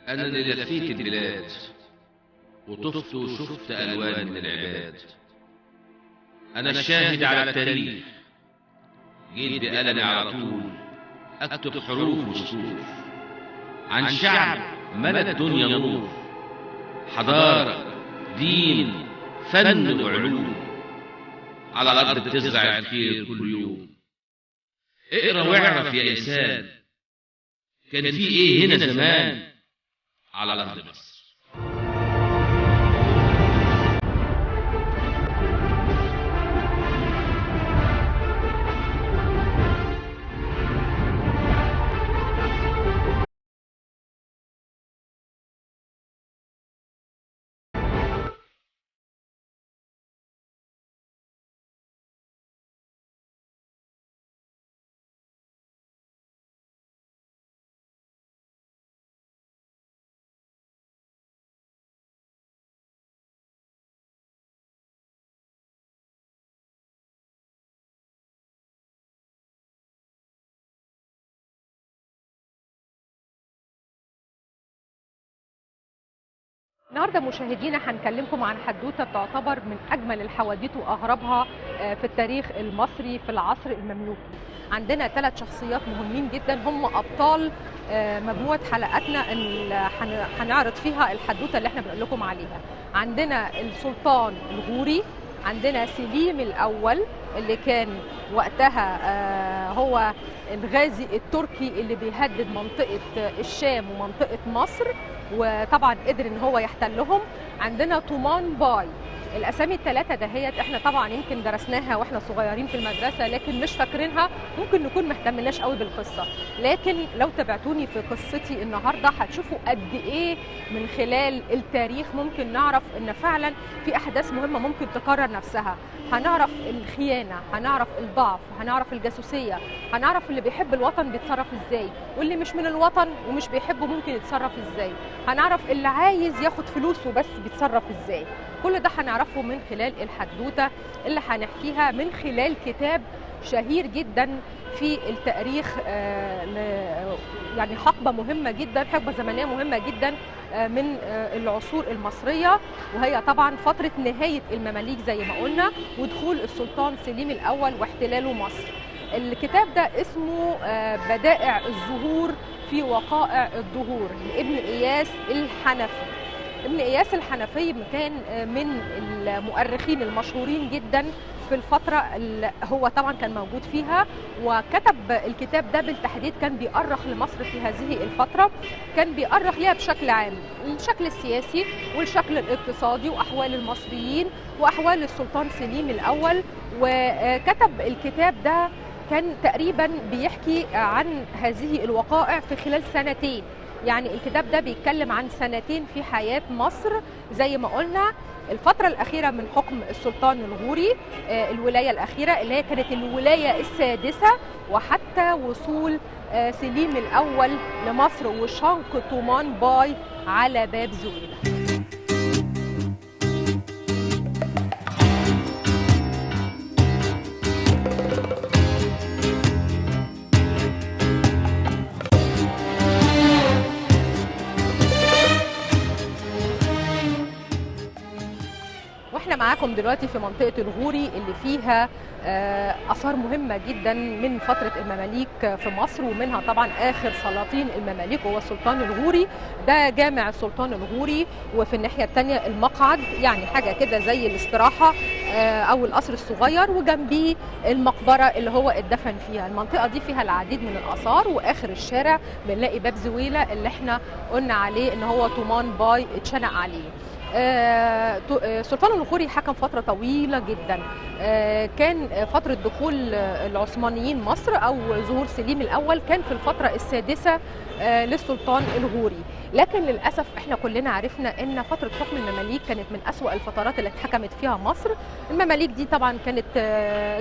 أنا اللي لفيت البلاد وطفت وشفت ألوان من العباد. أنا الشاهد على التاريخ، جيت بقلمي على طول أكتب حروف وسطور عن شعب ملا الدنيا نور، حضارة، دين، فن وعلوم، على الأرض بتزرع الخير كل يوم. اقرأ واعرف يا إنسان، كان في إيه هنا زمان على أرض مصر. النهارده مشاهدينا هنكلمكم عن حدوته تعتبر من اجمل الحواديت واغربها في التاريخ المصري في العصر المملوكي. عندنا 3 شخصيات مهمين جدا هم ابطال مجموعه حلقاتنا اللي هنعرض فيها الحدوته اللي احنا بنقول لكم عليها. عندنا السلطان الغوري، عندنا سليم الاول اللي كان وقتها هو الغازي التركي اللي بيهدد منطقه الشام ومنطقه مصر، وطبعا قدر ان هو يحتلهم. عندنا طومان باي. الاسامي ال3 دهيت احنا طبعا يمكن درسناها واحنا صغيرين في المدرسه لكن مش فاكرينها، ممكن نكون مهتمناش قوي بالقصه، لكن لو تابعتوني في قصتي النهارده هتشوفوا قد ايه من خلال التاريخ ممكن نعرف ان فعلا في احداث مهمه ممكن تكرر نفسها. هنعرف الخيانه، هنعرف الضعف، هنعرف الجاسوسيه، هنعرف اللي بيحب الوطن بيتصرف ازاي واللي مش من الوطن ومش بيحبه ممكن يتصرف ازاي، هنعرف اللي عايز ياخد فلوسه بس بيتصرف ازاي. كل ده هنعرفه من خلال الحدوته اللي هنحكيها من خلال كتاب شهير جدا في التاريخ، يعني حقبه مهمه جدا، حقبه زمنيه مهمه جدا من العصور المصريه، وهي طبعا فتره نهايه المماليك زي ما قلنا ودخول السلطان سليم الاول واحتلاله مصر. الكتاب ده اسمه بدائع الزهور في وقائع الدهور لابن إياس الحنفي. ابن إياس الحنفي كان من المؤرخين المشهورين جدا في الفترة اللي هو طبعا كان موجود فيها، وكتب الكتاب ده بالتحديد كان بيؤرخ لمصر في هذه الفترة، كان بيؤرخ لها بشكل عام، الشكل السياسي والشكل الاقتصادي وأحوال المصريين وأحوال السلطان سليم الأول. وكتب الكتاب ده كان تقريبا بيحكي عن هذه الوقائع في خلال 2 سنين، يعني الكتاب ده بيتكلم عن 2 سنين في حياة مصر زي ما قلنا. الفترة الأخيرة من حكم السلطان الغوري، الولاية الأخيرة اللي هي كانت الولاية السادسة، وحتى وصول سليم الأول لمصر وشنق طومان باي على باب زويلة. واحنا معاكم دلوقتي في منطقة الغوري اللي فيها آثار مهمة جدا من فترة المماليك في مصر، ومنها طبعا آخر سلاطين المماليك هو السلطان الغوري. ده جامع السلطان الغوري، وفي الناحية الثانية المقعد، يعني حاجة كده زي الاستراحة أو القصر الصغير، وجنبيه المقبرة اللي هو اتدفن فيها. المنطقة دي فيها العديد من الآثار، وآخر الشارع بنلاقي باب زويلة اللي احنا قلنا عليه إن هو طومان باي اتشنق عليه. السلطان الغوري حكم فترة طويلة جدا، كان فترة دخول العثمانيين مصر أو ظهور سليم الأول كان في الفترة السادسة للسلطان الغوري، لكن للأسف احنا كلنا عرفنا ان فترة حكم المماليك كانت من أسوأ الفترات اللي اتحكمت فيها مصر. المماليك دي طبعا كانت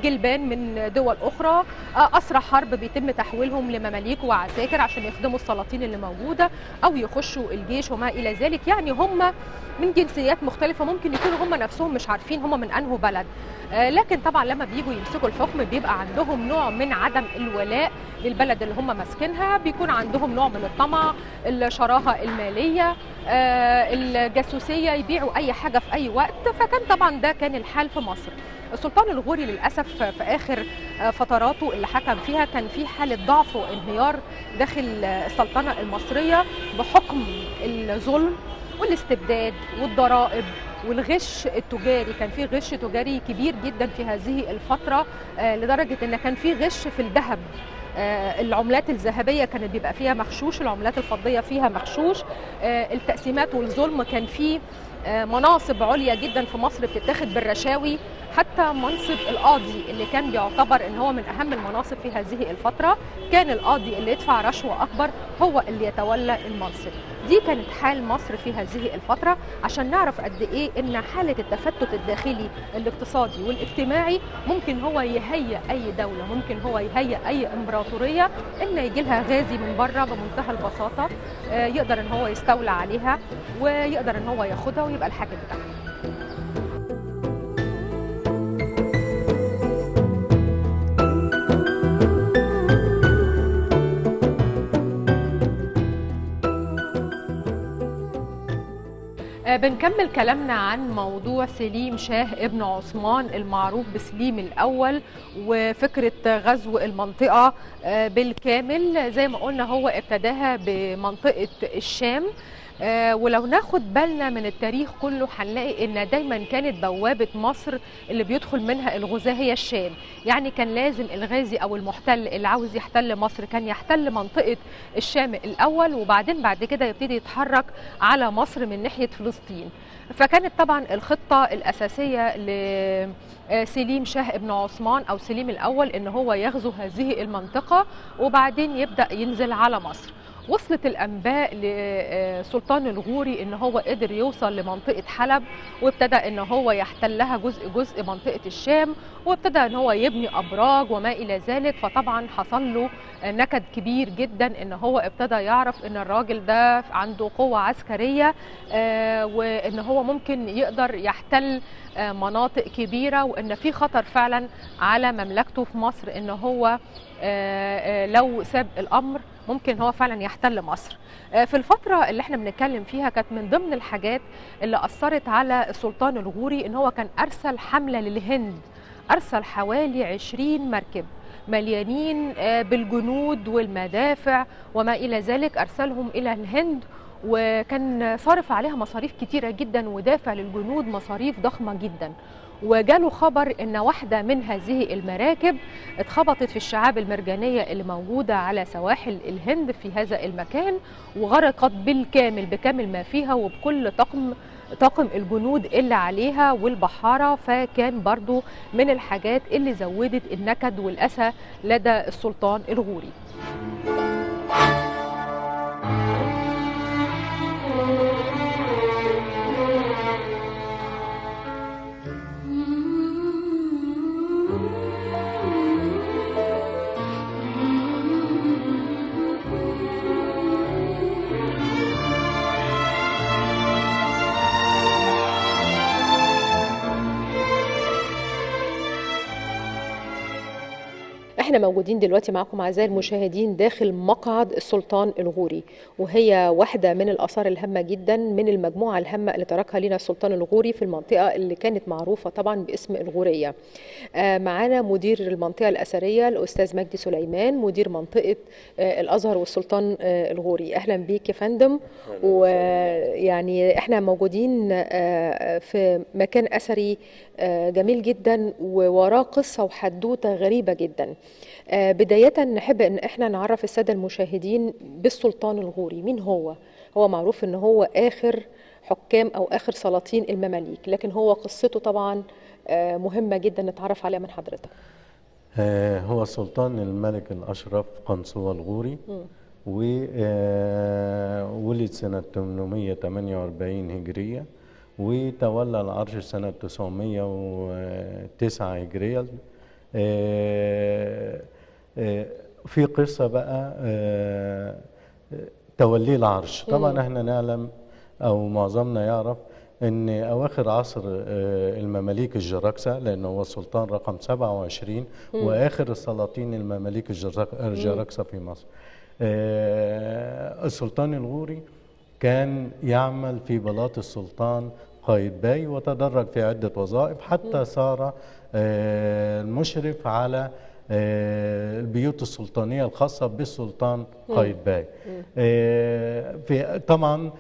جلبان من دول أخرى، أسرى حرب بيتم تحويلهم لمماليك وعساكر عشان يخدموا السلاطين اللي موجودة أو يخشوا الجيش وما إلى ذلك، يعني هم من جنسيات مختلفه، ممكن يكونوا هم نفسهم مش عارفين هم من انهي بلد. لكن طبعا لما بييجوا يمسكوا الحكم بيبقى عندهم نوع من عدم الولاء للبلد اللي هم ماسكينها، بيكون عندهم نوع من الطمع، الشراهه الماليه، الجاسوسيه، يبيعوا اي حاجه في اي وقت. فكان طبعا ده كان الحال في مصر. السلطان الغوري للاسف في اخر فتراته اللي حكم فيها كان في حاله ضعف وانهيار داخل السلطنه المصريه بحكم الظلم والاستبداد والضرائب والغش التجاري. كان في غش تجاري كبير جدا في هذه الفتره، لدرجه ان كان في غش في الذهب. العملات الذهبيه كانت بيبقى فيها مغشوش، العملات الفضيه فيها مغشوش. التقسيمات والظلم، كان في مناصب عليا جدا في مصر بتتاخد بالرشاوي. حتى منصب القاضي اللي كان بيعتبر ان هو من اهم المناصب في هذه الفتره، كان القاضي اللي يدفع رشوه اكبر هو اللي يتولى المنصب. دي كانت حال مصر في هذه الفتره، عشان نعرف قد ايه ان حاله التفتت الداخلي الاقتصادي والاجتماعي ممكن هو يهيئ اي دوله، ممكن هو يهيئ اي امبراطوريه ان يجي لها غازي من بره بمنتهى البساطه، يقدر ان هو يستولى عليها ويقدر ان هو ياخدها ويبقى الحاكم بتاعها. بنكمل كلامنا عن موضوع سليم شاه ابن عثمان المعروف بسليم الأول، وفكرة غزو المنطقة بالكامل. زي ما قلنا هو ابتداها بمنطقة الشام، ولو ناخد بالنا من التاريخ كله هنلاقي ان دايما كانت بوابة مصر اللي بيدخل منها الغزاة هي الشام. يعني كان لازم الغازي او المحتل اللي عاوز يحتل مصر كان يحتل منطقة الشام الاول، وبعدين بعد كده يبتدي يتحرك على مصر من ناحية فلسطين. فكانت طبعا الخطة الأساسية لسليم شاه ابن عثمان أو سليم الأول إن هو يغزو هذه المنطقة وبعدين يبدأ ينزل على مصر. وصلت الأنباء لسلطان الغوري إن هو قدر يوصل لمنطقة حلب، وابتدى إن هو يحتلها جزء منطقة الشام، وابتدى إن هو يبني أبراج وما إلى ذلك. فطبعا حصل له نكد كبير جدا إن هو ابتدى يعرف إن الراجل ده عنده قوة عسكرية، وإن هو ممكن يقدر يحتل مناطق كبيرة، وإن في خطر فعلا على مملكته في مصر، إن هو لو ساب الأمر ممكن هو فعلا يحتل مصر. في الفترة اللي احنا بنتكلم فيها كانت من ضمن الحاجات اللي أثرت على السلطان الغوري إن هو كان أرسل حملة للهند، أرسل حوالي 20 مركب مليانين بالجنود والمدافع وما إلى ذلك، أرسلهم إلى الهند، وكان صارف عليها مصاريف كتيرة جدا ودافع للجنود مصاريف ضخمة جدا. وجاله خبر ان واحدة من هذه المراكب اتخبطت في الشعاب المرجانية اللي موجودة على سواحل الهند في هذا المكان، وغرقت بالكامل بكامل ما فيها وبكل طاقم الجنود اللي عليها والبحارة. فكان برضو من الحاجات اللي زودت النكد والأسى لدى السلطان الغوري. احنا موجودين دلوقتي معكم اعزائي المشاهدين داخل مقعد السلطان الغوري، وهي واحدة من الآثار الهامة جدا من المجموعة الهامة اللي تركها لنا السلطان الغوري في المنطقة اللي كانت معروفة طبعا باسم الغورية. معانا مدير المنطقة الأثرية الأستاذ مجدي سليمان، مدير منطقة الأزهر والسلطان الغوري. أهلا بيك يا فندم. ويعني احنا موجودين في مكان أثري جميل جدا ووراه قصة وحدوتة غريبة جدا. بداية نحب ان احنا نعرف السادة المشاهدين بالسلطان الغوري. مين هو؟ هو معروف ان هو اخر حكام او اخر سلاطين المماليك، لكن هو قصته طبعا مهمة جدا نتعرف عليها من حضرتك. هو السلطان الملك الأشرف قنصوة الغوري، وولد سنة 848 هجرية، وتولى العرش سنة 909 هجرية. في قصة بقى توليه العرش. طبعا احنا نعلم او معظمنا يعرف ان اواخر عصر المماليك الجراكسة، لانه هو السلطان رقم 27 واخر السلاطين المماليك الجراكسة في مصر. السلطان الغوري كان يعمل في بلاط السلطان قايتباي، وتدرج في عدة وظائف حتى صار المشرف على البيوت السلطانية الخاصة بالسلطان قايتباي. في طبعا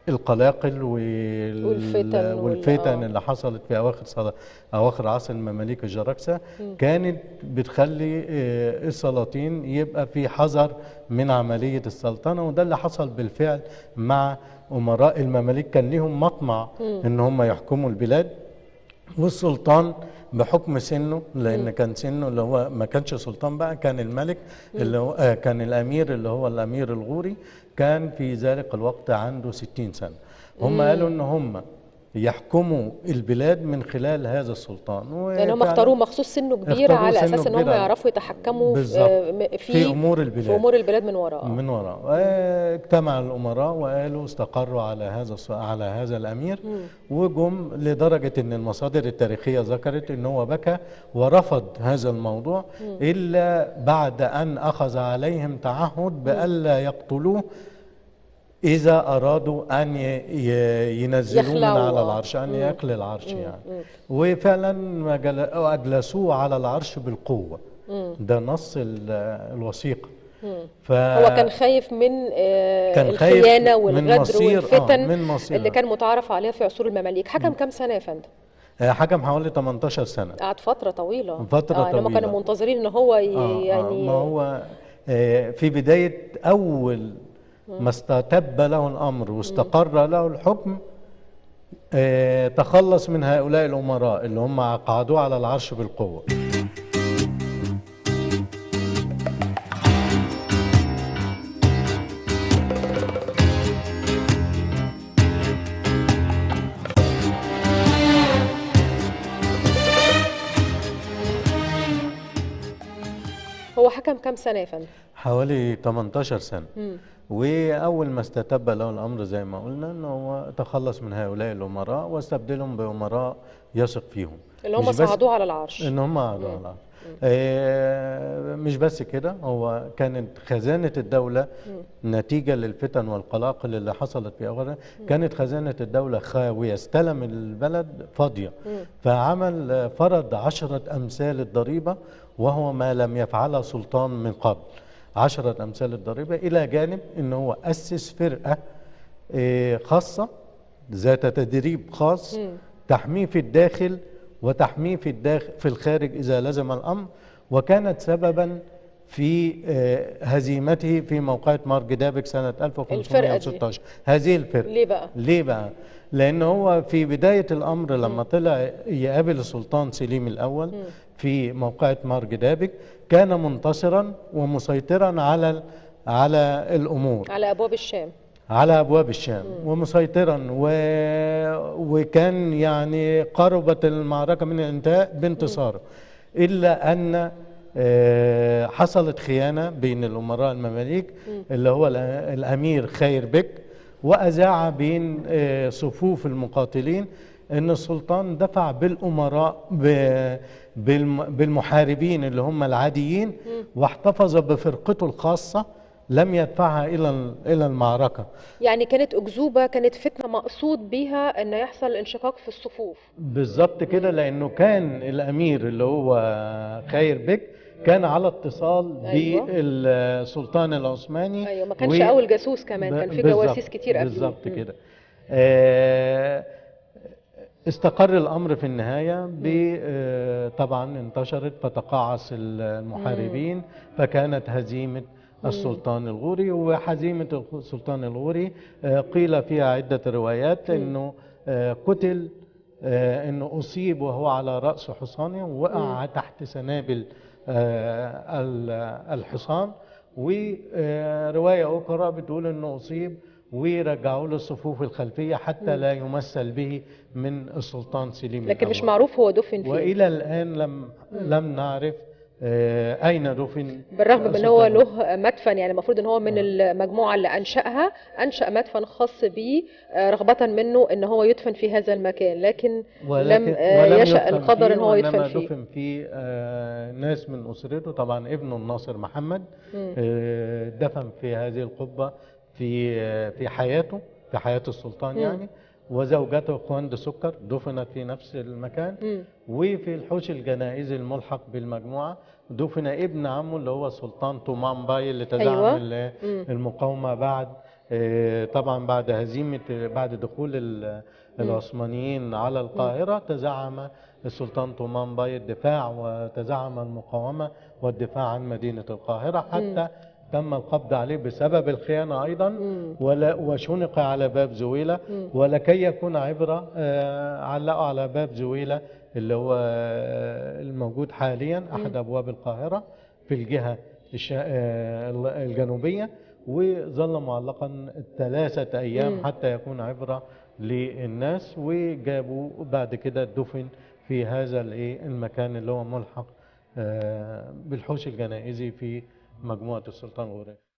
القلاقل والفتن اللي حصلت في اواخر عصر المماليك الجراكسة كانت بتخلي السلاطين يبقى في حذر من عملية السلطنة، وده اللي حصل بالفعل مع امراء المماليك. كان ليهم مطمع ان هم يحكموا البلاد، والسلطان بحكم سنه، لان كان سنه اللي هو ما كانش سلطان بقى، كان الملك اللي هو كان الامير اللي هو الامير الغوري، كان في ذلك الوقت عنده 60 سنة. هم قالوا ان هم يحكموا البلاد من خلال هذا السلطان، يعني هم اختاروه مخصوص سنه كبير على اساس ان هم يعرفوا يتحكموا في امور البلاد، في امور البلاد من وراء. اجتمع الامراء وقالوا استقروا على هذا الامير، وجم لدرجه ان المصادر التاريخيه ذكرت ان هو بكى ورفض هذا الموضوع الا بعد ان اخذ عليهم تعهد بألا يقتلوه إذا أرادوا أن ينزلوه من على العرش، أن يقلل العرش يعني. وفعلا أجلسوه على العرش بالقوة. ده نص الوثيقة. هو كان خايف من الخيانة والغدر والفتن اللي كان متعارف عليها في عصور المماليك. حكم كم سنة يا فندم؟ حكم حوالي 18 سنة. قعد فترة طويلة. طويلة. لما كانوا منتظرين ان هو يعني ما هو في بداية أول ما استتب له الأمر واستقر له الحكم، تخلص من هؤلاء الأمراء اللي هم قعدوه على العرش بالقوة. هو حكم كم سنة يا فندم؟ حوالي 18 سنة. وأول ما استتب له الأمر زي ما قلنا أنه هو تخلص من هؤلاء الأمراء واستبدلهم بأمراء يثق فيهم، اللي هم صعدوه على العرش. إن هم قعدوا على العرش. مش بس كده، هو كانت خزانة الدولة نتيجة للفتن والقلاقل اللي حصلت في أولها، كانت خزانة الدولة خاوية، استلم البلد فاضية. فعمل فرض 10 أمثال الضريبة، وهو ما لم يفعله سلطان من قبل. 10 أمثال الضريبة، إلى جانب أنه هو أسس فرقة خاصة ذات تدريب خاص تحميه في الداخل وتحميه في الخارج إذا لزم الأمر، وكانت سببا في هزيمته في موقعة مارجدابك سنة 1516. هذه الفرقة ليه بقى؟ لأن هو في بداية الأمر لما طلع يقابل السلطان سليم الأول في موقعة مارجدابك، كان منتصرا ومسيطرا على الأمور، على أبواب الشام، على أبواب الشام ومسيطرا، وكان يعني قربت المعركة من الانتهاء بانتصاره. إلا أن حصلت خيانة بين الأمراء المماليك اللي هو الأمير خير بك، وأذاع بين صفوف المقاتلين أن السلطان دفع بالأمراء بالمحاربين اللي هم العاديين، واحتفظ بفرقته الخاصة لم يدفعها إلى المعركة. يعني كانت أكذوبة، كانت فتنة مقصود بها أن يحصل انشقاق في الصفوف. بالظبط كده، لأنه كان الأمير اللي هو خير بك كان على اتصال بالسلطان العثماني. أيوة، ما كانش أول جاسوس، كمان كان في جواسيس كتير قبل. بالظبط كده. استقر الأمر في النهاية طبعا انتشرت فتقاعس المحاربين، فكانت هزيمة السلطان الغوري. وهزيمة السلطان الغوري قيل فيها عدة روايات، انه قتل، انه اصيب وهو على رأس حصانه ووقع تحت سنابل الحصان. ورواية اخرى بتقول انه اصيب ورجعوا له الصفوف الخلفية حتى لا يمثل به من السلطان سليم لكن الأول. مش معروف هو دفن فين، وإلى الآن لم نعرف أين دفن بالرغم من ان هو السلطان. له مدفن، يعني المفروض ان هو من المجموعه اللي انشا مدفن خاص بيه رغبه منه ان هو يدفن في هذا المكان، لكن لم ولم يشأ يدفن القدر فيه، ان هو يدفن وإنما فيه. دفن فيه ناس من أسرته. طبعا ابنه الناصر محمد مم. دفن في هذه القبة في حياته، في حياة السلطان مم. يعني. وزوجته خوند سكر دفنت في نفس المكان. مم. وفي الحوش الجنائزي الملحق بالمجموعة دفن ابن عمه اللي هو السلطان طومان باي، اللي تزعم أيوة. مم. المقاومة بعد طبعا بعد هزيمة، بعد دخول العثمانيين على القاهرة. تزعم السلطان طومان باي الدفاع، وتزعم المقاومة والدفاع عن مدينة القاهرة، حتى تم القبض عليه بسبب الخيانة أيضا، وشنق على باب زويلة. ولكي يكون عبرة علقوا على باب زويلة اللي هو الموجود حاليا أحد أبواب القاهرة في الجهة الجنوبية، وظل معلقا 3 أيام حتى يكون عبرة للناس. وجابوا بعد كده دفن في هذا المكان اللي هو ملحق بالحوش الجنائزي في مجموعة السلطان غورية.